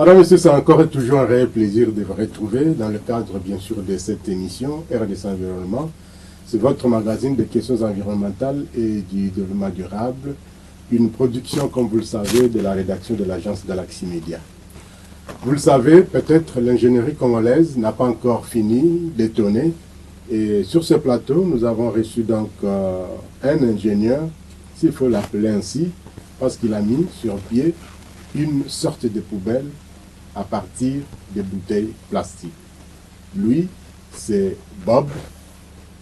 Madame, Monsieur, c'est encore et toujours un réel plaisir de vous retrouver dans le cadre, bien sûr, de cette émission RDC Environnement. C'est votre magazine de questions environnementales et du développement durable, une production, comme vous le savez, de la rédaction de l'agence Galaxy Media. Vous le savez, peut-être l'ingénierie congolaise n'a pas encore fini d'étonner. Et sur ce plateau, nous avons reçu donc un ingénieur, s'il faut l'appeler ainsi, parce qu'il a mis sur pied une sorte de poubelle à partir des bouteilles plastiques. Lui, c'est Bob,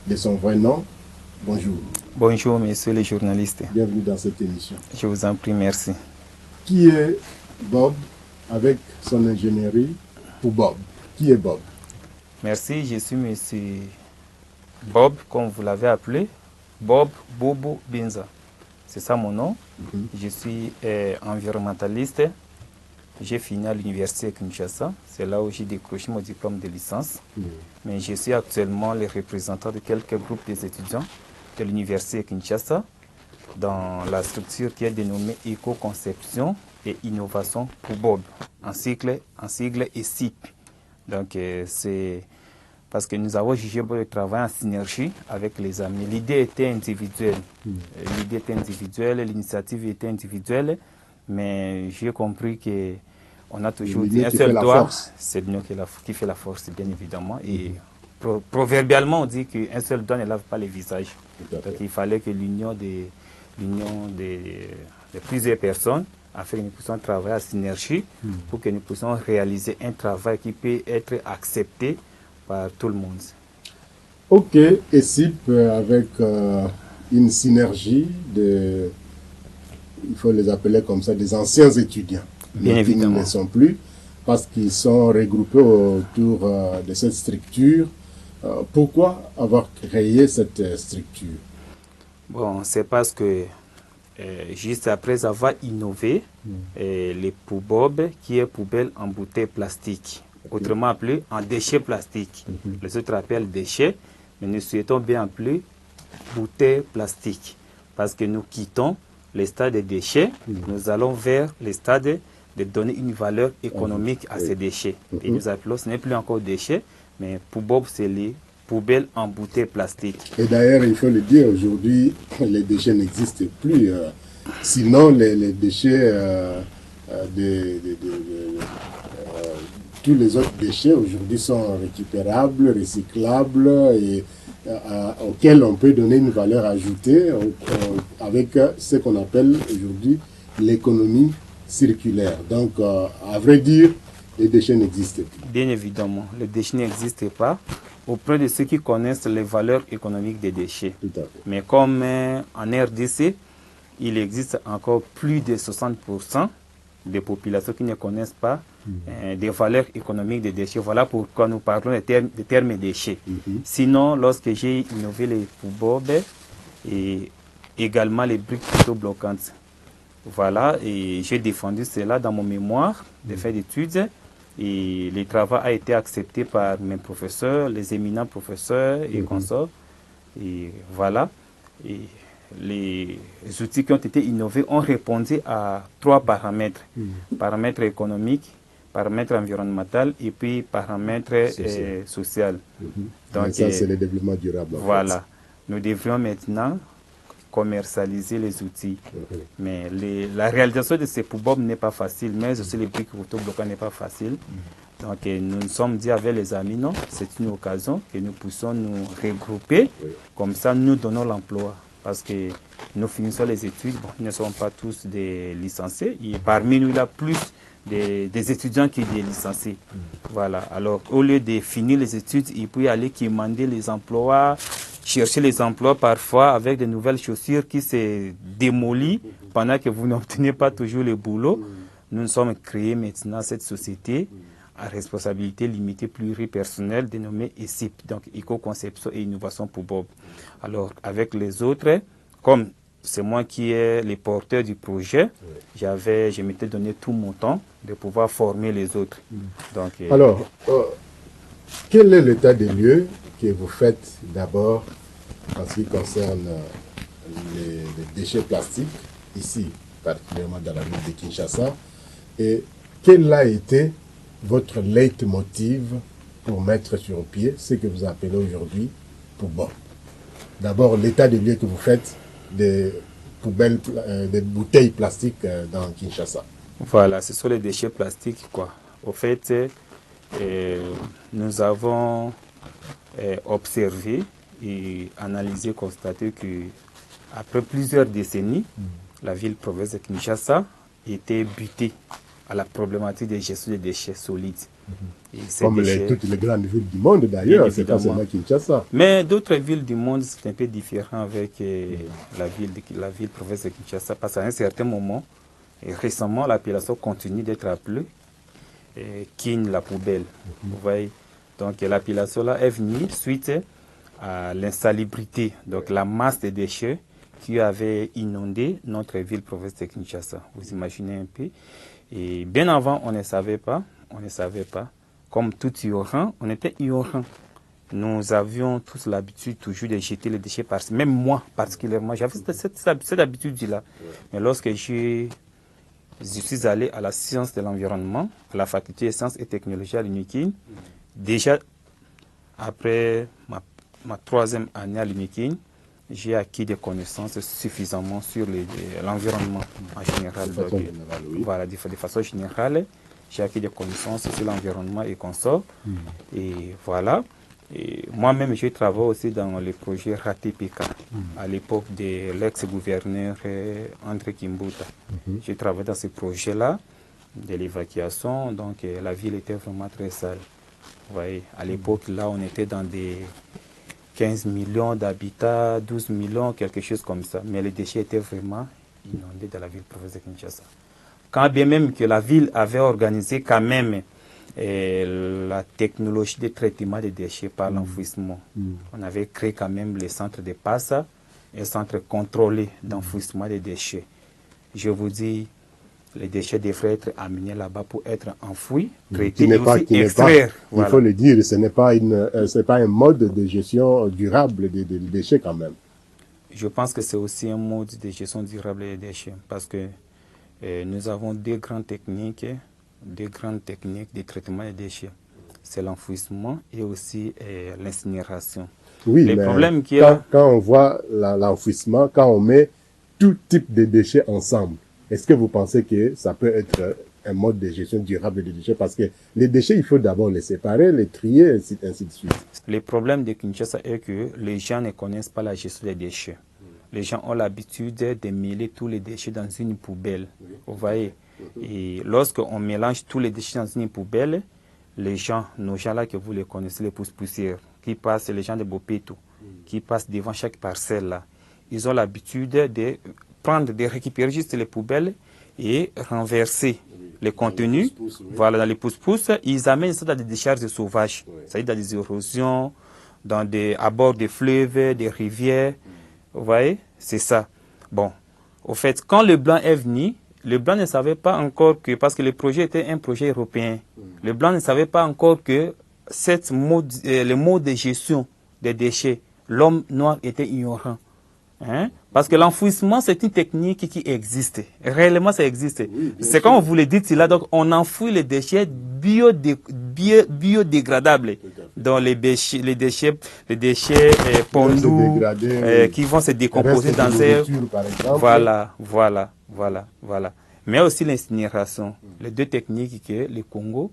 de son vrai nom. Bonjour. Bonjour, messieurs les journalistes. Bienvenue dans cette émission. Je vous en prie, merci. Qui est Bob avec son ingénierie pour Bob? Qui est Bob? Merci, je suis monsieur Bob, comme vous l'avez appelé, Bob Bobo Binza. C'est ça mon nom. Je suis environnementaliste. J'ai fini à l'université Kinshasa. C'est là où j'ai décroché mon diplôme de licence. Mais je suis actuellement le représentant de quelques groupes des étudiants de l'université Kinshasa dans la structure qui est dénommée Éco-conception et innovation pour Bob, en sigle ESIP. Donc c'est parce que nous avons jugé le travail en synergie avec les amis. L'idée était individuelle. L'initiative était individuelle, mais j'ai compris qu'on a toujours dit un seul doigt, c'est l'union qui fait la force, bien évidemment. Et proverbialement, on dit qu'un seul doigt ne lave pas les visages. Donc il fallait que l'union de plusieurs personnes, afin que nous puissions travailler en synergie, pour que nous puissions réaliser un travail qui peut être accepté par tout le monde. Ok, ESIP avec une synergie de, il faut les appeler comme ça, des anciens étudiants. Bien évidemment. Qui ne le sont plus, parce qu'ils sont regroupés autour de cette structure. Pourquoi avoir créé cette structure? Bon, c'est parce que juste après avoir innové les Poubob, qui est poubelle en bouteille plastique, autrement appelé en déchets plastiques. Les autres appellent déchets, mais nous souhaitons bien appeler bouteille plastique, parce que nous quittons les stades des déchets, nous allons vers les stades de donner une valeur économique à ces déchets. Et nous appelons, ce n'est plus encore déchets, mais Poubob, c'est les poubelles en bouteille plastique. Et d'ailleurs, il faut le dire, aujourd'hui, les déchets n'existent plus. Sinon, les déchets tous les autres déchets aujourd'hui sont récupérables, recyclables et auxquels on peut donner une valeur ajoutée avec ce qu'on appelle aujourd'hui l'économie circulaire. Donc, à vrai dire, les déchets n'existent plus. Bien évidemment, les déchets n'existent pas auprès de ceux qui connaissent les valeurs économiques des déchets. Tout à fait. Mais comme en RDC, il existe encore plus de 60% des populations qui ne connaissent pas des valeurs économiques des déchets. Voilà pourquoi nous parlons des termes déchets. Sinon, lorsque j'ai innové les Poubob et également les briques bloquantes, voilà, et j'ai défendu cela dans mon mémoire de fin d'études. Et le travail a été accepté par mes professeurs, les éminents professeurs et consorts. Et voilà. Et les outils qui ont été innovés ont répondu à 3 paramètres. Paramètre économique, paramètre environnemental et puis paramètre social. Donc, ça, c'est le développement durable. Voilà. Nous devrions maintenant commercialiser les outils. Mais la réalisation de ces Poubob n'est pas facile, mais aussi les briques autobloquantes n'est pas facile. Donc nous nous sommes dit avec les amis, non, c'est une occasion que nous puissions nous regrouper, comme ça nous donnons l'emploi. Parce que nous finissons les études, bon, nous ne sommes pas tous des licenciés, et parmi nous il y a plus des étudiants qui des licenciés. Voilà, alors au lieu de finir les études, il peut y aller quémander les emplois, chercher les emplois parfois avec de nouvelles chaussures qui se démolissent pendant que vous n'obtenez pas toujours le boulot. Nous nous sommes créés maintenant cette société à responsabilité limitée pluripersonnelle dénommée ESIP, donc Éco-conception et innovation pour Bob. Alors avec les autres, comme c'est moi qui est le porteur du projet, je m'étais donné tout mon temps de pouvoir former les autres. Donc, alors, quel est l'état des lieux que vous faites d'abord en ce qui concerne les déchets plastiques, ici, particulièrement dans la ville de Kinshasa, et quel a été votre leitmotiv pour mettre sur pied ce que vous appelez aujourd'hui Poubop? D'abord, l'état des lieux que vous faites des poubelles, des bouteilles plastiques dans Kinshasa. Voilà, ce sont les déchets plastiques, quoi. Au fait, nous avons observé et analysé, constaté que après plusieurs décennies, la ville-province de Kinshasa était butée à la problématique de gestion des déchets solides. Et Comme toutes les grandes villes du monde d'ailleurs, c'est pas seulement Kinshasa. Mais d'autres villes du monde, c'est un peu différent avec la ville-province de Kinshasa, parce qu'à un certain moment, et récemment, l'appellation continue d'être appelée Kin la poubelle. Vous voyez? Donc l'appellation là est venue suite à l'insalubrité, donc la masse de déchets qui avait inondé notre ville-province de Kinshasa. Vous imaginez un peu. Et bien avant, on ne savait pas. Comme tout ignorant, on était ignorant. Nous avions tous l'habitude toujours de jeter les déchets même moi particulièrement, j'avais cette habitude-là. Mais lorsque je suis allé à la science de l'environnement, à la faculté de sciences et technologies à l'UNIKIN, déjà après ma 3e année à l'UNIKIN, j'ai acquis des connaissances suffisamment sur l'environnement en général. Voilà, de façon générale, j'ai acquis des connaissances sur l'environnement et consorts. Et voilà. Et moi-même, j'ai travaillé aussi dans les projets RATPK à l'époque de l'ex-gouverneur André Kimbuta. J'ai travaillé dans ces projets-là de l'évacuation, donc la ville était vraiment très sale. Vous voyez, à l'époque, là, on était dans des 15 millions d'habitants, 12 millions, quelque chose comme ça. Mais les déchets étaient vraiment inondés dans la ville-province de Kinshasa. Quand bien même que la ville avait organisé quand même la technologie de traitement des déchets par l'enfouissement. On avait créé quand même les centres de passe et centres contrôlés d'enfouissement des déchets. Je vous dis, les déchets devraient être amenés là-bas pour être enfouis, traités et aussi extraire. Il faut le dire, ce n'est pas un mode de gestion durable des déchets quand même. Je pense que c'est aussi un mode de gestion durable des déchets parce que nous avons deux grandes techniques de traitement des déchets. C'est l'enfouissement et aussi l'incinération. Oui, mais quand on voit l'enfouissement, quand on met tout type de déchets ensemble, est-ce que vous pensez que ça peut être un mode de gestion durable des déchets? Parce que les déchets, il faut d'abord les séparer, les trier, ainsi de suite. Le problème de Kinshasa est que les gens ne connaissent pas la gestion des déchets. Les gens ont l'habitude de mêler tous les déchets dans une poubelle. Vous voyez? Et lorsqu'on mélange tous les déchets dans une poubelle, les gens, nos gens là que vous les connaissez, les poussières, qui passent, les gens de Bopeto, qui passent devant chaque parcelle là, ils ont l'habitude de récupérer juste les poubelles et renverser les contenus. Voilà, dans les pousse-pousse, ils amènent ça dans des décharges sauvages, c'est-à-dire dans des érosions, à bord des fleuves, des rivières. Vous voyez, c'est ça. Bon, au fait, quand le Blanc est venu, le Blanc ne savait pas encore que, parce que le projet était un projet européen, le Blanc ne savait pas encore que le mode de gestion des déchets, l'homme noir était ignorant. Hein? Parce que l'enfouissement, c'est une technique qui existe. Réellement, ça existe. C'est comme vous le dites là, donc on enfouit les déchets biodégradables. Donc les déchets pondus qui vont se décomposer dans l'air. Voilà. Mais aussi l'incinération. Les deux techniques que le Congo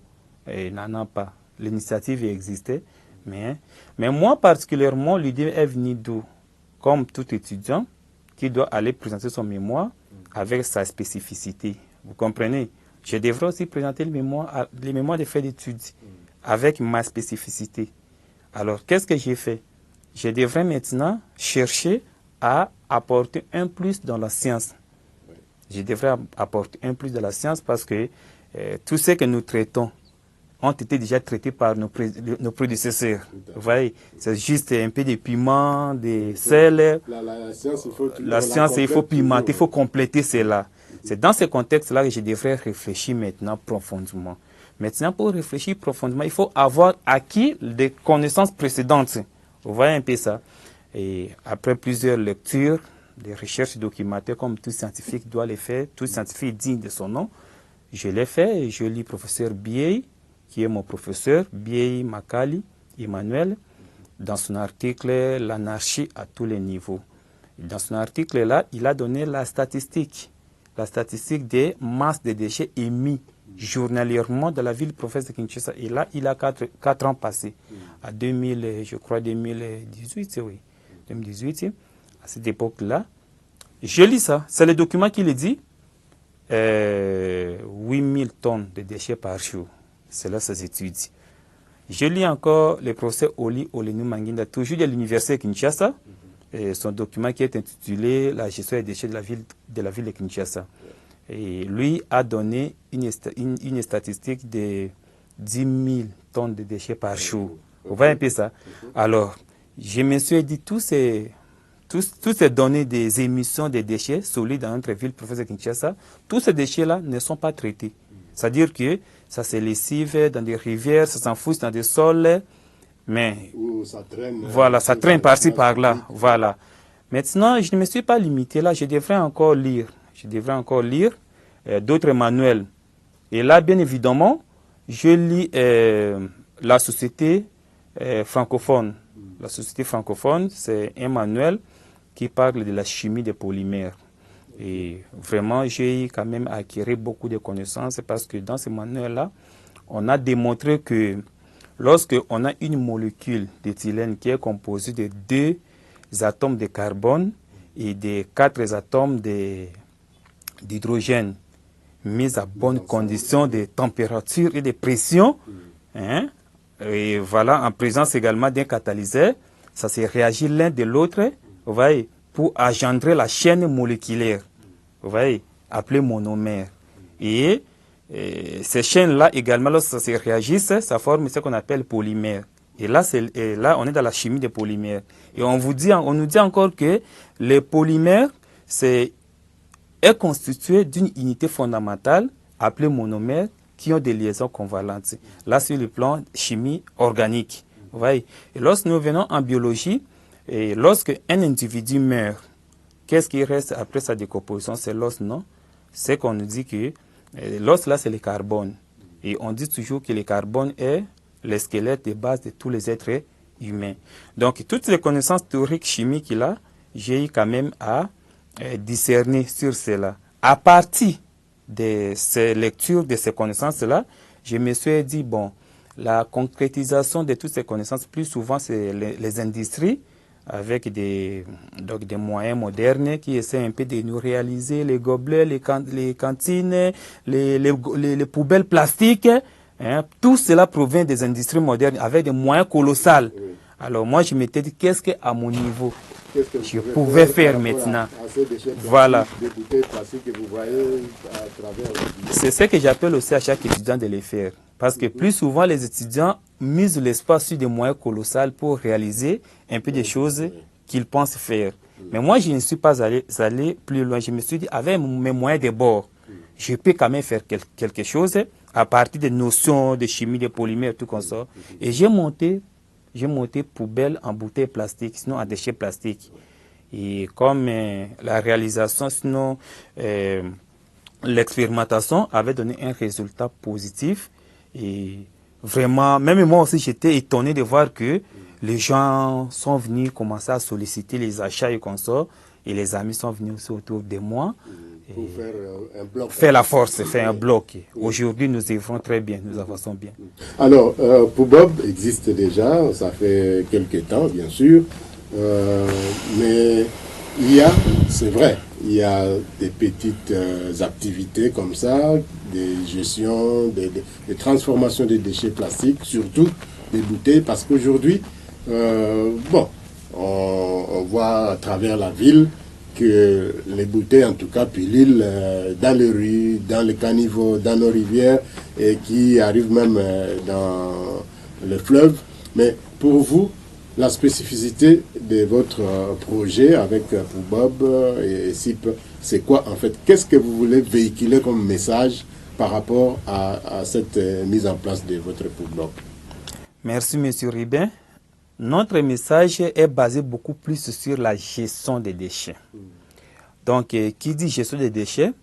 n'en a pas. L'initiative existait. Mais moi, particulièrement, l'idée est venue d'où? Comme tout étudiant qui doit aller présenter son mémoire avec sa spécificité. Vous comprenez? Je devrais aussi présenter les mémoires des faits d'études avec ma spécificité. Alors, qu'est-ce que j'ai fait? Je devrais maintenant chercher à apporter un plus dans la science. Je devrais apporter un plus dans la science parce que tout ce que nous traitons ont été déjà traités par nos prédécesseurs. Vous voyez, c'est juste un peu de piment, de sel. La science, il faut pimenter, il faut compléter cela. C'est dans ce contexte-là que je devrais réfléchir maintenant profondément. Maintenant, pour réfléchir profondément, il faut avoir acquis des connaissances précédentes. Vous voyez un peu ça. Et après plusieurs lectures, des recherches documentaires, comme tout scientifique doit les faire, tout scientifique digne de son nom, Je l'ai fait et je lis professeur Biei, qui est mon professeur, Biei Makali, Emmanuel, dans son article « L'anarchie à tous les niveaux ». Dans son article-là, il a donné la statistique des masses de déchets émis journalièrement dans la ville province de Kinshasa. Et là, il a 4 ans passés, à 2018, oui, 2018, à cette époque-là. Je lis ça, c'est le document qui le dit, 8000 tonnes de déchets par jour. C'est là ces études. Je lis encore le professeur Oli Olenu Manginda, toujours de l'université de Kinshasa, son document qui est intitulé « La gestion des déchets de la ville de Kinshasa ». Et lui a donné une statistique de 10 000 tonnes de déchets par jour. Vous voyez un peu ça? Alors, je me suis dit, toutes ces données des émissions de déchets solides dans notre ville, professeur Kinshasa, tous ces déchets-là ne sont pas traités. C'est-à-dire que ça se lessive dans des rivières, ça s'enfouit dans des sols, mais ça traîne, voilà, ça traîne par-ci, par-là. Voilà. Maintenant, je ne me suis pas limité là, je devrais encore lire d'autres manuels. Et là, bien évidemment, je lis la société francophone. La société francophone, c'est un manuel qui parle de la chimie des polymères. Et vraiment, j'ai quand même acquis beaucoup de connaissances parce que dans ce manuel-là, on a démontré que lorsqu'on a une molécule d'éthylène qui est composée de 2 atomes de carbone et de 4 atomes d'hydrogène mis à bonne condition de température et de pression, et voilà, en présence également d'un catalyseur, ça se réagit l'un de l'autre, vous voyez, pour engendrer la chaîne moléculaire, vous voyez, appelée monomère. Et ces chaînes-là également, lorsque ça se réagit, ça forme ce qu'on appelle polymère. Et là, on est dans la chimie des polymères. Et on nous dit encore que les polymères, est constitué d'une unité fondamentale appelée monomère qui ont des liaisons convalentes. Là, sur le plan chimie organique. Vous voyez. Et lorsque nous venons en biologie, et lorsque un individu meurt, qu'est-ce qui reste après sa décomposition? C'est l'os, non? C'est qu'on nous dit que l'os, là, c'est le carbone. Et on dit toujours que le carbone est le squelette de base de tous les êtres humains. Donc, toutes les connaissances théoriques chimiques qu'il a, j'ai eu quand même à discerner sur cela. À partir de ces lectures, de ces connaissances-là, je me suis dit, bon, la concrétisation de toutes ces connaissances, plus souvent, c'est les industries, avec des moyens modernes qui essaient un peu de nous réaliser les gobelets, les cantines, les poubelles plastiques. Tout cela provient des industries modernes avec des moyens colossaux. Alors moi, je m'étais dit, qu'est-ce qu'à mon niveau, je pouvais faire maintenant? Voilà. C'est ce que j'appelle aussi à chaque étudiant de les faire. Parce que plus souvent, les étudiants misent l'espoir sur des moyens colossaux pour réaliser un peu des choses qu'ils pensent faire. Mais moi, je ne suis pas allé plus loin. Je me suis dit, avec mes moyens de bord, je peux quand même faire quelque chose à partir des notions de chimie, des polymères, tout comme ça. Et j'ai monté poubelle en bouteille plastique, sinon en déchets plastiques. Et comme la réalisation, sinon l'expérimentation avait donné un résultat positif. Et vraiment, même moi aussi, j'étais étonné de voir que les gens sont venus commencer à solliciter les achats et comme ça. Et les amis sont venus aussi autour de moi. Pour faire un bloc. Faire la force, faire un bloc. Aujourd'hui, nous œuvrons très bien, nous avançons bien. Alors, Poubob existe déjà, ça fait quelques temps, bien sûr. Mais il y a, c'est vrai, il y a des petites activités comme ça, des gestions, des transformations des déchets plastiques, surtout des bouteilles, parce qu'aujourd'hui, on voit à travers la ville que les bouteilles, en tout cas pilules, dans les rues, dans les caniveaux, dans nos rivières, et qui arrivent même dans les fleuves. Mais pour vous, la spécificité de votre projet avec Poubob et SIP, c'est quoi en fait? Qu'est-ce que vous voulez véhiculer comme message par rapport à cette mise en place de votre Poubob? Merci, M. Ribin. Notre message est basé beaucoup plus sur la gestion des déchets. Donc, qui dit gestion des déchets,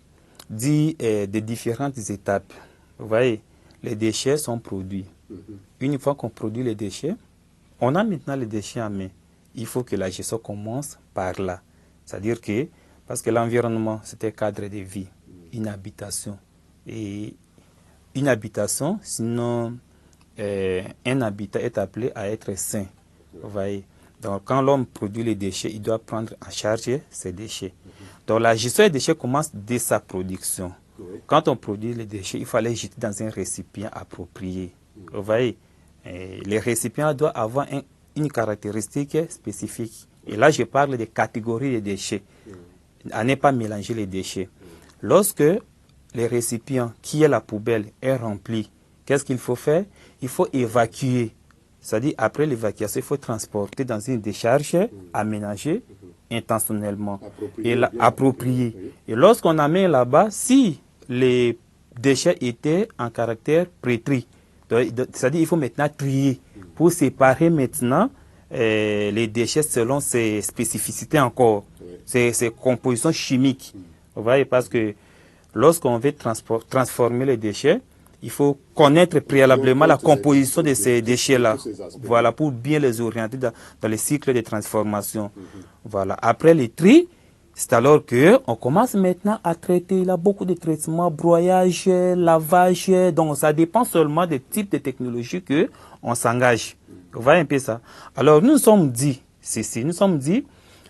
dit des différentes étapes. Vous voyez, les déchets sont produits. Une fois qu'on produit les déchets, on a maintenant les déchets en main. Il faut que la gestion commence par là. C'est-à-dire que, parce que l'environnement, c'est un cadre de vie, une habitation. Et une habitation, sinon un habitat est appelé à être sain. Vous voyez. Donc, quand l'homme produit les déchets, il doit prendre en charge ces déchets. Donc, la gestion des déchets commence dès sa production. Quand on produit les déchets, il faut les jeter dans un récipient approprié. Vous voyez, les récipients doivent avoir une caractéristique spécifique. Et là, je parle des catégories de déchets. À ne pas mélanger les déchets. Lorsque le récipient, qui est la poubelle, est rempli, qu'est-ce qu'il faut faire? Il faut évacuer. C'est-à-dire, après l'évacuation, il faut transporter dans une décharge aménagée intentionnellement appropriée. Et lorsqu'on amène là-bas, si les déchets étaient en caractère pré-tri, c'est-à-dire il faut maintenant trier pour séparer maintenant les déchets selon ses spécificités encore, ses compositions chimiques. Vous voyez, parce que lorsqu'on veut transformer les déchets, il faut connaître préalablement la composition de ces déchets-là, voilà, pour bien les orienter dans les cycles de transformation. Voilà. Après les tri, c'est alors qu'on commence maintenant à traiter. Il y a beaucoup de traitements, broyage, lavage. Donc, ça dépend seulement des types de technologies qu'on s'engage. Vous voyez un peu ça. Alors, nous nous sommes dit,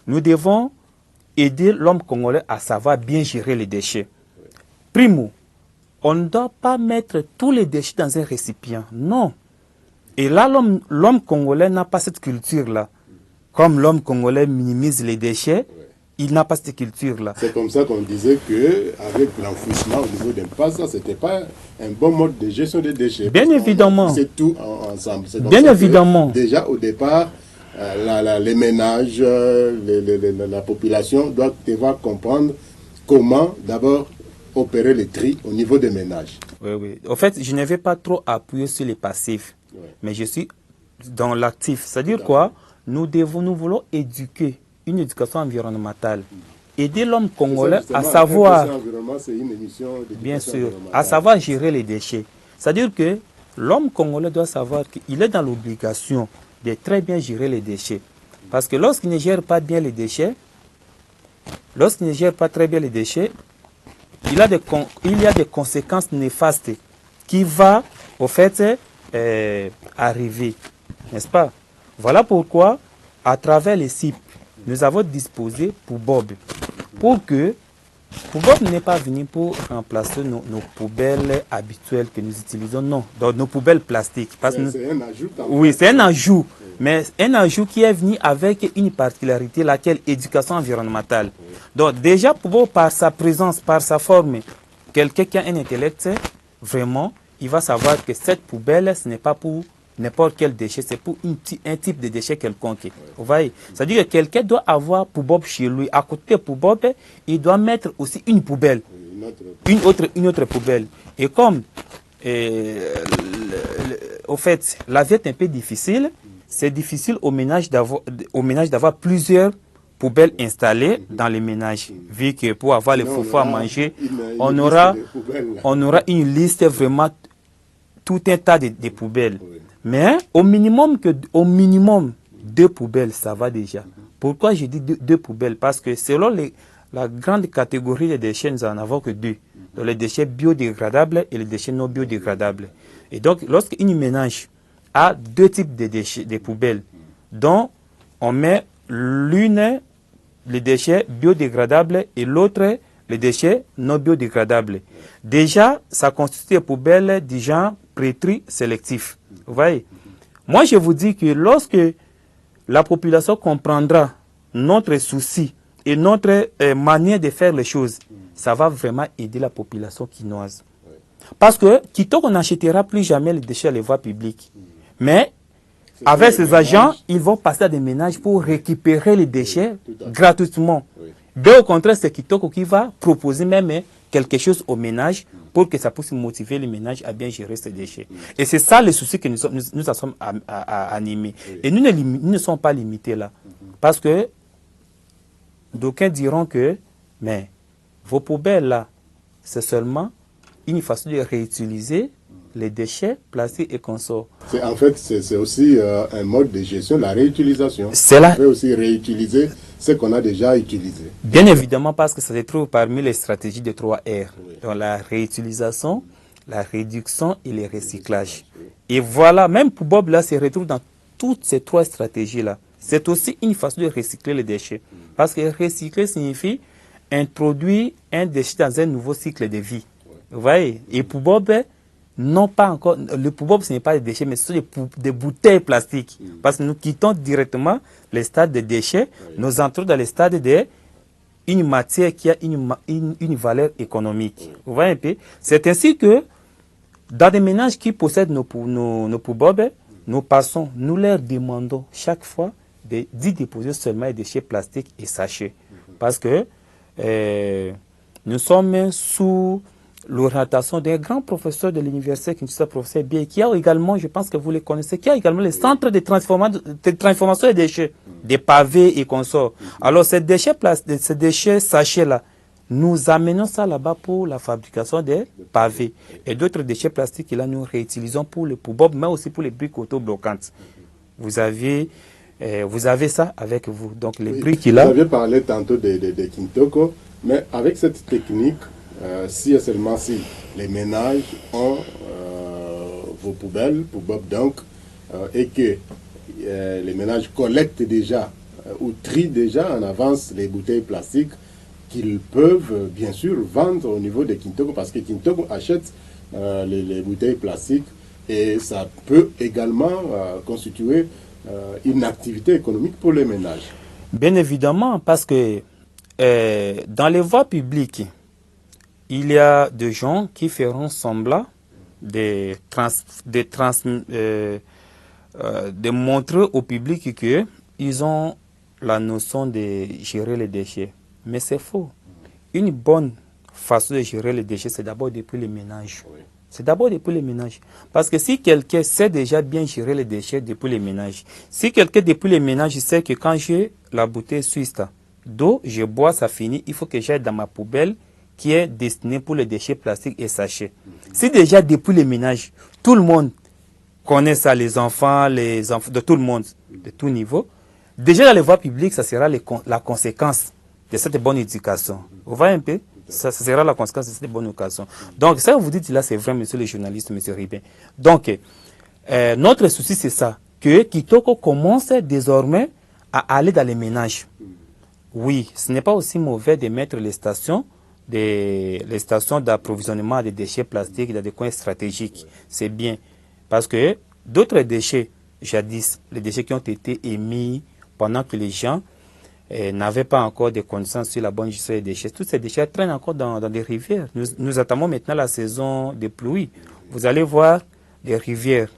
nous devons aider l'homme congolais à savoir bien gérer les déchets. Primo, on ne doit pas mettre tous les déchets dans un récipient. Non. Et là, l'homme congolais n'a pas cette culture-là. Comme l'homme congolais minimise les déchets, il n'a pas cette culture-là. C'est comme ça qu'on disait qu'avec l'enfouissement au niveau d'un pas, ça, ce n'était pas un bon mode de gestion des déchets. Bien évidemment. C'est tout ensemble. Bien évidemment. Déjà, au départ, les ménages, la population doivent devoir comprendre comment, d'abord, opérer les tri au niveau des ménages. Oui, oui. En fait, je ne vais pas trop appuyer sur les passifs, mais je suis dans l'actif. C'est-à-dire quoi? Nous voulons éduquer, une éducation environnementale. Aider l'homme congolais à savoir, bien sûr, à savoir gérer les déchets. C'est-à-dire que l'homme congolais doit savoir qu'il est dans l'obligation de très bien gérer les déchets. Parce que lorsqu'il ne gère pas bien les déchets, lorsqu'il ne gère pas très bien les déchets, il y a des conséquences néfastes qui vont, au fait, arriver. N'est-ce pas? Voilà pourquoi, à travers les CIP, nous avons disposé pour Bob n'est pas venu pour remplacer nos poubelles habituelles que nous utilisons, non, donc nos poubelles plastiques. C'est un ajout. Oui, c'est un ajout, mais un ajout qui est venu avec une particularité, laquelle éducation environnementale. Donc déjà, Poubob, par sa présence, par sa forme, quelqu'un qui a un intellect, vraiment, il va savoir que cette poubelle, ce n'est pas pour n'importe quel déchet, c'est pour un type de déchet quelconque. Vous voyez? C'est-à-dire que quelqu'un doit avoir Poubob chez lui. À côté de Poubob, il doit mettre aussi une poubelle. Une autre poubelle. Et comme, au fait, la vie est un peu difficile, c'est difficile au ménage d'avoir plusieurs poubelles installées dans les ménages. Vu que pour avoir les faux à manger, on aura une liste vraiment, tout un tas de poubelles. Mais au minimum 2 poubelles, ça va déjà. Pourquoi je dis 2 poubelles? Parce que selon la grande catégorie des déchets, nous n'en avons que 2. Donc les déchets biodégradables et les déchets non biodégradables. Et donc, lorsqu'une ménage a 2 types de déchets, de poubelles, dont on met l'une les déchets biodégradables et l'autre les déchets non biodégradables. Déjà, ça constitue des poubelles du genre pré-tri sélectif. Vous voyez? Moi, je vous dis que lorsque la population comprendra notre souci et notre manière de faire les choses, ça va vraiment aider la population quinoise. Parce que, quitte qu'on n'achètera plus jamais les déchets à les voies publiques. Mais, avec ces agents, ils vont passer à des ménages pour récupérer les déchets gratuitement. Bien au contraire, c'est Kitoko qui va proposer même quelque chose aux ménages pour que ça puisse motiver les ménages à bien gérer ces déchets. Et c'est ça le souci que nous sommes à animer. Et nous ne sommes pas limités là. Parce que d'aucuns diront que, mais vos poubelles là, c'est seulement une façon de réutiliser les déchets plastiques et consorts. En fait, c'est aussi un mode de gestion, la réutilisation. On peut aussi réutiliser ce qu'on a déjà utilisé. Bien évidemment, parce que ça se trouve parmi les stratégies de 3R. Oui. Donc la réutilisation, la réduction et le recyclage. Oui. Et voilà, même pour Bob, là, se retrouve dans toutes ces 3 stratégies-là. C'est aussi une façon de recycler les déchets. Parce que recycler signifie introduire un déchet dans un nouveau cycle de vie. Oui. Vous voyez? Et pour Bob, non pas encore, le poubelle, ce n'est pas des déchets, mais ce sont des bouteilles plastiques. Parce que nous quittons directement les stades de déchets, nous entrons dans les stades d'une matière qui a une valeur économique. Vous voyez un peu? C'est ainsi que dans des ménages qui possèdent nos poubelles, nous leur demandons chaque fois d'y déposer seulement les déchets plastiques et sachets. Parce que nous sommes sous l'orientation d'un grand professeur de l'université Kinshasa, professeur Bié, qui a également, je pense que vous les connaissez, qui a également les centres de transformation des déchets, des pavés et consorts. Alors ces déchets sachets-là, nous amenons ça là-bas pour la fabrication des pavés. Et d'autres déchets plastiques, là, nous réutilisons pour le poubelle, mais aussi pour les briques autobloquantes. Vous avez ça avec vous. Donc les briques là. Vous aviez parlé tantôt de Kintoko, mais avec cette technique, si et seulement si les ménages ont vos poubelles, donc, et que les ménages collectent déjà ou trient déjà en avance les bouteilles plastiques qu'ils peuvent bien sûr vendre au niveau de Kintoko, parce que Kintoko achète les bouteilles plastiques et ça peut également constituer une activité économique pour les ménages. Bien évidemment, parce que dans les voies publiques, il y a des gens qui feront semblant de montrer au public qu'ils ont la notion de gérer les déchets. Mais c'est faux. Une bonne façon de gérer les déchets, c'est d'abord depuis les ménages. Oui. C'est d'abord depuis les ménages. Parce que si quelqu'un sait déjà bien gérer les déchets depuis les ménages, si quelqu'un depuis les ménages sait que quand j'ai la bouteille suisse d'eau, je bois, ça finit, il faut que j'aille dans ma poubelle qui est destinée pour les déchets plastiques et sachets. Si déjà depuis les ménages, tout le monde connaît ça, les enfants de tout le monde, de tout niveau, déjà dans les voies publiques, ça sera la conséquence de cette bonne éducation. Vous voyez un peu? Ça sera la conséquence de cette bonne éducation. Donc, ça que vous dites là, c'est vrai, monsieur le journaliste, monsieur Ribin. Donc, notre souci, c'est ça, que Kitoko commence désormais à aller dans les ménages. Oui, ce n'est pas aussi mauvais de mettre les stations d'approvisionnement des déchets plastiques dans des coins stratégiques. C'est bien. Parce que d'autres déchets, jadis, les déchets qui ont été émis pendant que les gens n'avaient pas encore de connaissances sur la bonne gestion des déchets. Tous ces déchets traînent encore dans des rivières. Nous attendons maintenant la saison des pluies. Vous allez voir des rivières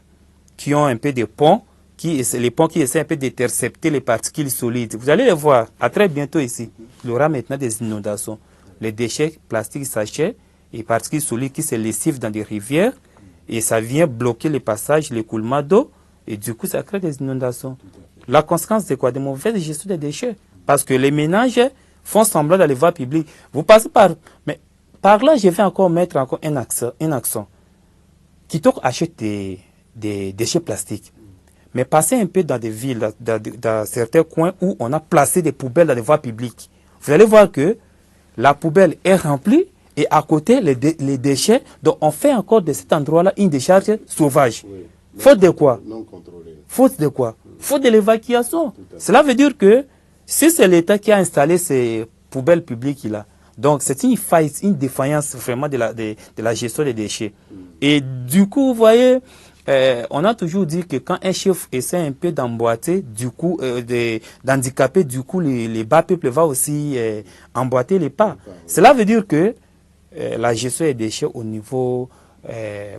qui ont un peu de ponts, les ponts qui essaient un peu d'intercepter les particules solides. Vous allez les voir. À très bientôt ici. Il y aura maintenant des inondations. Les déchets plastiques, sachets et particules solides qui se lessivent dans des rivières et ça vient bloquer le passage, l'écoulement d'eau et du coup ça crée des inondations. La conséquence c'est quoi? De mauvaise gestion des déchets. Parce que les ménages font semblant dans les voies publiques. Vous passez mais par là je vais encore mettre un accent. Quiconque achète des déchets plastiques. Mais passez un peu dans des villes, dans certains coins où on a placé des poubelles dans les voies publiques. Vous allez voir que la poubelle est remplie et à côté, les déchets, donc on fait encore de cet endroit-là une décharge sauvage. Oui. Faute de quoi? Non contrôlée. Faute de quoi? Faute de l'évacuation. Cela veut dire que si c'est l'État qui a installé ces poubelles publiques-là, donc c'est une faille, une défaillance vraiment de la gestion des déchets. Et du coup, vous voyez, on a toujours dit que quand un chef essaie un peu d'emboîter, du coup, d'handicaper, du coup, les bas peuples vont aussi emboîter les pas. Cela veut dire que la gestion des déchets au niveau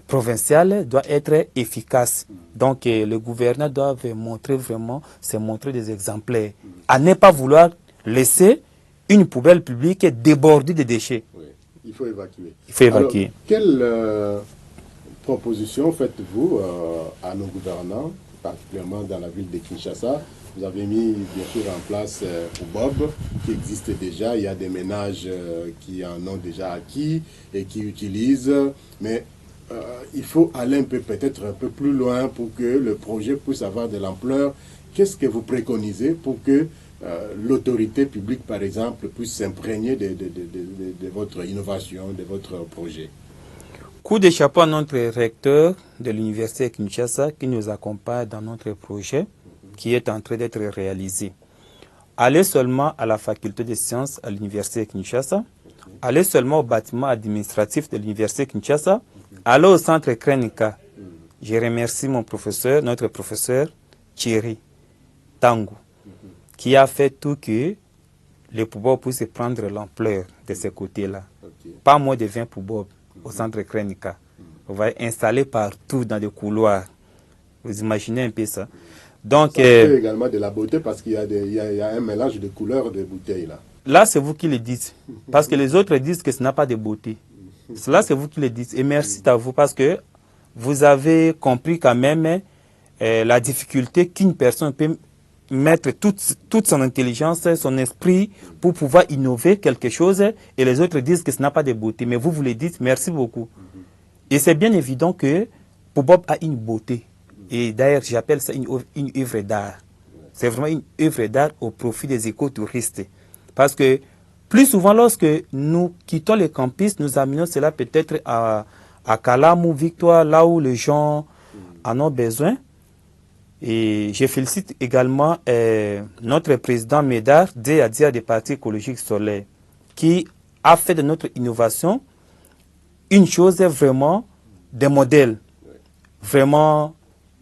provincial doit être efficace. Donc, le gouverneur doit montrer des exemplaires. À ne pas vouloir laisser une poubelle publique déborder de déchets. Oui, il faut évacuer. Il faut évacuer. Alors, quelle proposition faites-vous à nos gouvernants particulièrement dans la ville de Kinshasa. Vous avez mis bien sûr en place Poubob, qui existe déjà. Il y a des ménages qui en ont déjà acquis et qui utilisent. Mais il faut aller peut-être un peu plus loin pour que le projet puisse avoir de l'ampleur. Qu'est-ce que vous préconisez pour que l'autorité publique, par exemple, puisse s'imprégner de votre innovation, de votre projet? Coup de chapeau à notre recteur de l'université Kinshasa qui nous accompagne dans notre projet qui est en train d'être réalisé. Allez seulement à la faculté des sciences à l'université Kinshasa, allez seulement au bâtiment administratif de l'université Kinshasa, allez au centre Krenika. Je remercie mon professeur, notre professeur Thierry Tangu, qui a fait tout que les pouvoirs puissent prendre l'ampleur de ces côtés-là. Pas moins de 20 pouvoirs au centre Krenika. On va installer partout dans des couloirs. Vous imaginez un peu ça. Donc, ça fait également de la beauté parce qu'il y a un mélange de couleurs de bouteilles là. Là, c'est vous qui le dites. Parce que les autres disent que ce n'a pas de beauté. Là, c'est vous qui le dites. Et merci à vous parce que vous avez compris quand même la difficulté qu'une personne peut mettre toute son intelligence, son esprit pour pouvoir innover quelque chose et les autres disent que ce n'a pas de beauté. Mais vous le dites, merci beaucoup. Et c'est bien évident que Poubob a une beauté. Et d'ailleurs, j'appelle ça une œuvre d'art. C'est vraiment une œuvre d'art au profit des écotouristes. Parce que plus souvent, lorsque nous quittons les campus, nous amenons cela peut-être à Kalam ou Victoire, là où les gens en ont besoin. Et je félicite également notre président Médard, Dia des partis écologiques Soleil, qui a fait de notre innovation une chose vraiment des modèles. Vraiment,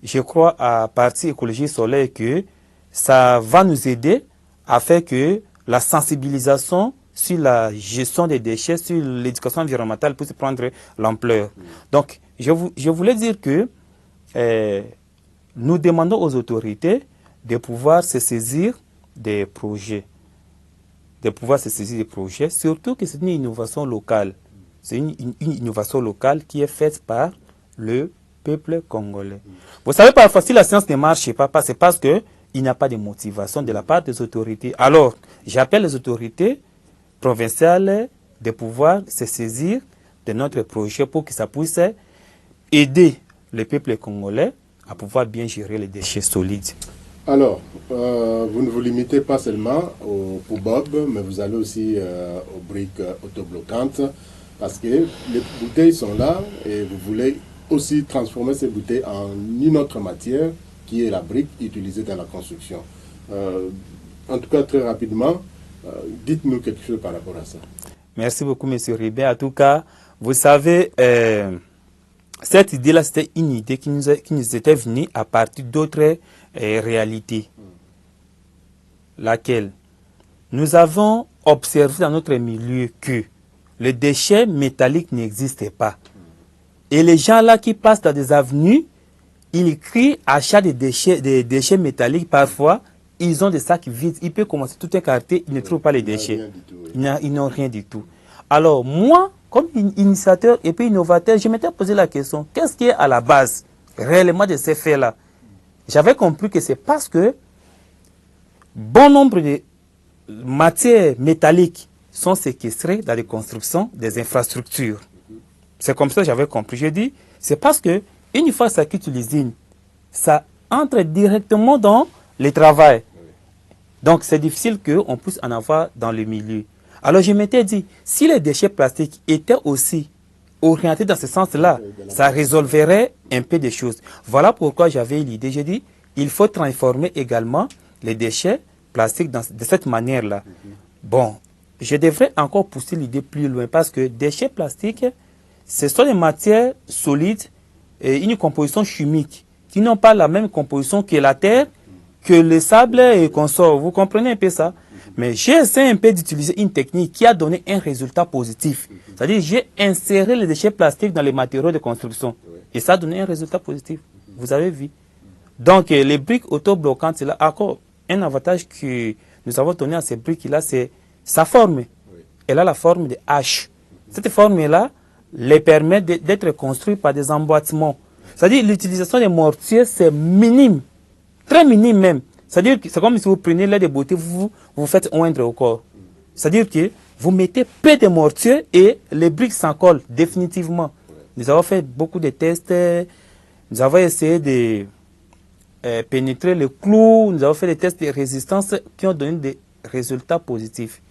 je crois à Parti écologique Soleil que ça va nous aider à faire que la sensibilisation sur la gestion des déchets, sur l'éducation environnementale puisse prendre l'ampleur. Donc, je voulais dire que nous demandons aux autorités de pouvoir se saisir des projets. Surtout que c'est une innovation locale. C'est une innovation locale qui est faite par le peuple congolais. Vous savez, parfois, si la science ne marche pas, c'est parce qu'il n'y a pas de motivation de la part des autorités. Alors, j'appelle les autorités provinciales de pouvoir se saisir de notre projet pour que ça puisse aider le peuple congolais à pouvoir bien gérer les déchets solides. Alors, vous ne vous limitez pas seulement au Poubob, mais vous allez aussi aux briques autobloquantes, parce que les bouteilles sont là et vous voulez aussi transformer ces bouteilles en une autre matière qui est la brique utilisée dans la construction. En tout cas, très rapidement, dites-nous quelque chose par rapport à ça. Merci beaucoup, M. Ribet. En tout cas, vous savez, cette idée-là, c'était une idée qui nous était venue à partir d'autres réalités. Laquelle? Nous avons observé dans notre milieu que les déchets métalliques n'existaient pas. Et les gens là qui passent dans des avenues, ils crient achat des déchets métalliques. Parfois, ils ont des sacs vides. Ils peuvent commencer tout un quartier, ils ne trouvent pas les déchets. Ils n'ont rien du tout. Alors moi, comme initiateur et puis innovateur, je m'étais posé la question, qu'est-ce qui est à la base réellement de ces faits-là? J'avais compris que c'est parce que bon nombre de matières métalliques sont séquestrées dans les constructions des infrastructures. C'est comme ça que j'avais compris. Je dis, c'est parce que une fois que ça quitte l'usine, ça entre directement dans le travail. Donc c'est difficile qu'on puisse en avoir dans le milieu. Alors je m'étais dit, si les déchets plastiques étaient aussi orientés dans ce sens-là, ça résolverait un peu des choses. Voilà pourquoi j'avais l'idée. J'ai dit, il faut transformer également les déchets plastiques de cette manière-là. Bon, je devrais encore pousser l'idée plus loin parce que déchets plastiques, ce sont des matières solides et une composition chimique qui n'ont pas la même composition que la terre, que le sable et qu'on sort. Vous comprenez un peu ça? Mais j'ai essayé un peu d'utiliser une technique qui a donné un résultat positif. C'est-à-dire j'ai inséré les déchets plastiques dans les matériaux de construction. Et ça a donné un résultat positif. Vous avez vu? Donc les briques autobloquantes, c'est là encore un avantage que nous avons donné à ces briques-là, c'est sa forme. Elle a la forme de H. Cette forme-là les permet d'être construites par des emboîtements. C'est-à-dire l'utilisation des mortiers, c'est minime très minime même. C'est-à-dire que c'est comme si vous prenez lait de beauté, vous faites oindre au corps. C'est-à-dire que vous mettez peu de mortier et les briques s'en collent définitivement. Nous avons fait beaucoup de tests, nous avons essayé de pénétrer le clou, nous avons fait des tests de résistance qui ont donné des résultats positifs.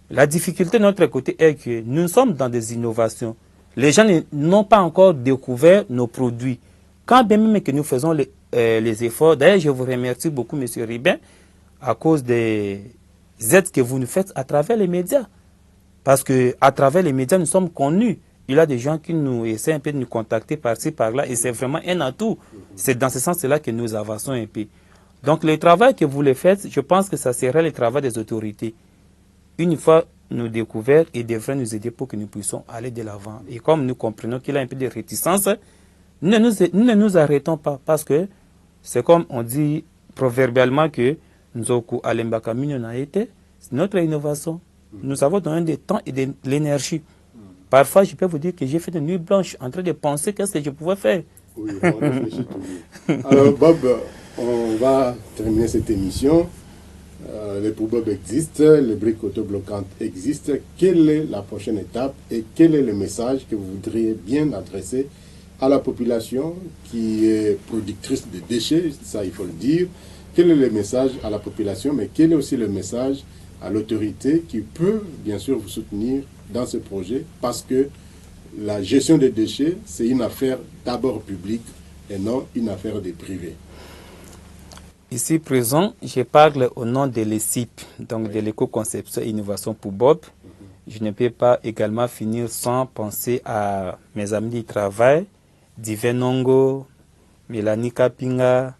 La difficulté de notre côté est que nous sommes dans des innovations. Les gens n'ont pas encore découvert nos produits. Quand bien même que nous faisons les efforts, d'ailleurs je vous remercie beaucoup M. Ribin à cause des aides que vous nous faites à travers les médias. Parce qu'à travers les médias, nous sommes connus. Il y a des gens qui nous essaient un peu de nous contacter par-ci, par-là, et c'est vraiment un atout. C'est dans ce sens-là que nous avançons un peu. Donc le travail que vous le faites, je pense que ça serait le travail des autorités. Une fois nous découverts, ils devraient nous aider pour que nous puissions aller de l'avant. Et comme nous comprenons qu'il y a un peu de réticence, nous ne nous arrêtons pas, parce que c'est comme on dit proverbialement que Nzoku Alembaka Mignona été, c'est notre innovation. Nous avons donné du temps et de l'énergie. Parfois, je peux vous dire que j'ai fait des nuits blanches en train de penser qu'est-ce que je pouvais faire. Oui, on réfléchit toujours. Alors, Bob, on va terminer cette émission. Les Poubob existent, les briques autobloquantes existent. Quelle est la prochaine étape et quel est le message que vous voudriez bien adresser à la population qui est productrice de déchets, ça il faut le dire. Quel est le message à la population, mais quel est aussi le message à l'autorité qui peut bien sûr vous soutenir dans ce projet, parce que la gestion des déchets, c'est une affaire d'abord publique et non une affaire des privés. Ici présent, je parle au nom de l'ESIP, donc de l'éco-conception et innovation pour Bob. Je ne peux pas également finir sans penser à mes amis du travail, Divenongo, Mélanie Kapinga,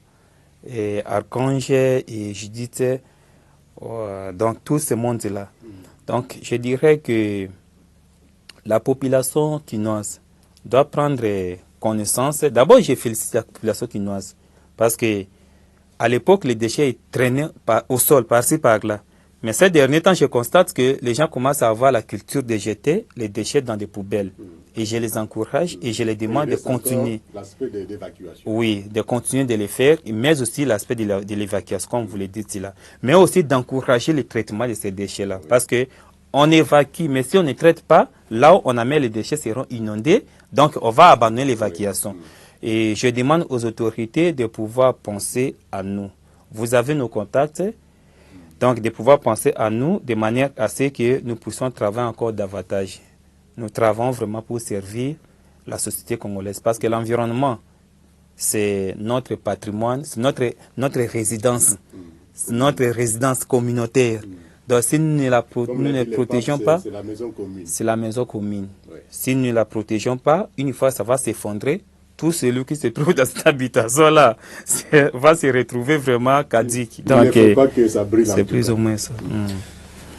et Archange et Judith, donc tout ce monde-là. Donc je dirais que la population quinoise doit prendre connaissance. D'abord, je félicite la population quinoise parce que à l'époque, les déchets traînaient au sol, par-ci, par-là. Mais ces derniers temps, je constate que les gens commencent à avoir la culture de jeter les déchets dans des poubelles. Et je les encourage et je les demande de continuer. L'aspect de l'évacuation. Oui, de continuer de les faire, mais aussi l'aspect de l'évacuation, comme vous le dites là. Mais aussi d'encourager le traitement de ces déchets-là. Parce que on évacue, mais si on ne traite pas, là où on amène les déchets seront inondés, donc on va abandonner l'évacuation. Et je demande aux autorités de pouvoir penser à nous. Vous avez nos contacts, donc de pouvoir penser à nous de manière à ce que nous puissions travailler encore davantage. Nous travaillons vraiment pour servir la société congolaise parce que l'environnement, c'est notre patrimoine, c'est notre résidence, c'est notre résidence communautaire. Donc si nous ne la protégeons pas, c'est la maison commune. C'est la maison commune. Ouais. Si nous ne la protégeons pas, une fois ça va s'effondrer, tout celui qui se trouve dans cette habitation-là va se retrouver vraiment caduque. Il ne faut pas que ça brûle. C'est plus ou moins ça.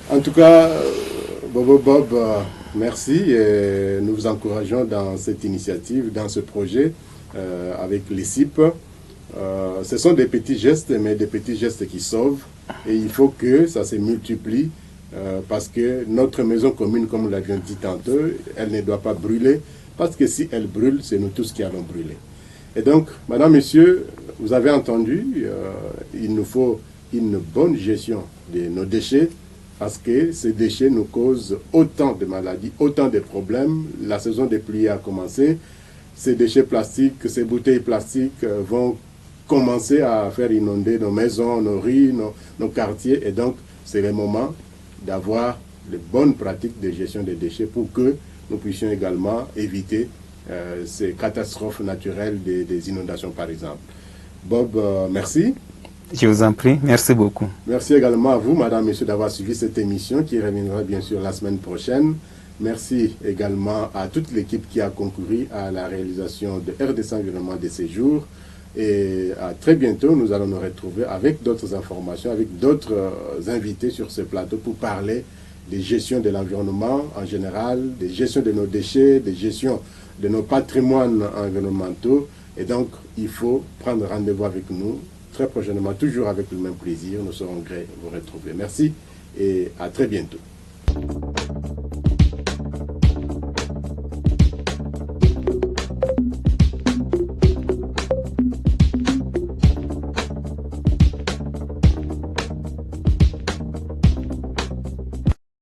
En tout cas, Bob, merci. Et nous vous encourageons dans cette initiative, dans ce projet avec les CIP. Ce sont des petits gestes, mais des petits gestes qui sauvent. Et il faut que ça se multiplie parce que notre maison commune, comme nous l'avions dit tantôt, elle ne doit pas brûler. Parce que si elle brûle, c'est nous tous qui allons brûler. Et donc, madame, monsieur, vous avez entendu, il nous faut une bonne gestion de nos déchets, parce que ces déchets nous causent autant de maladies, autant de problèmes. La saison des pluies a commencé. Ces déchets plastiques, ces bouteilles plastiques vont commencer à faire inonder nos maisons, nos rues, nos quartiers. Et donc, c'est le moment d'avoir de bonnes pratiques de gestion des déchets pour que nous puissions également éviter ces catastrophes naturelles des inondations, par exemple. Bob, merci. Je vous en prie, merci beaucoup. Merci également à vous, madame, messieurs, d'avoir suivi cette émission qui reviendra bien sûr la semaine prochaine. Merci également à toute l'équipe qui a concouru à la réalisation de RDC Environnement de ces jours. Et à très bientôt, nous allons nous retrouver avec d'autres informations, avec d'autres invités sur ce plateau pour parler des gestions de l'environnement en général, des gestions de nos déchets, des gestions de nos patrimoines environnementaux. Et donc, il faut prendre rendez-vous avec nous très prochainement, toujours avec le même plaisir. Nous serons gré vous retrouver. Merci et à très bientôt.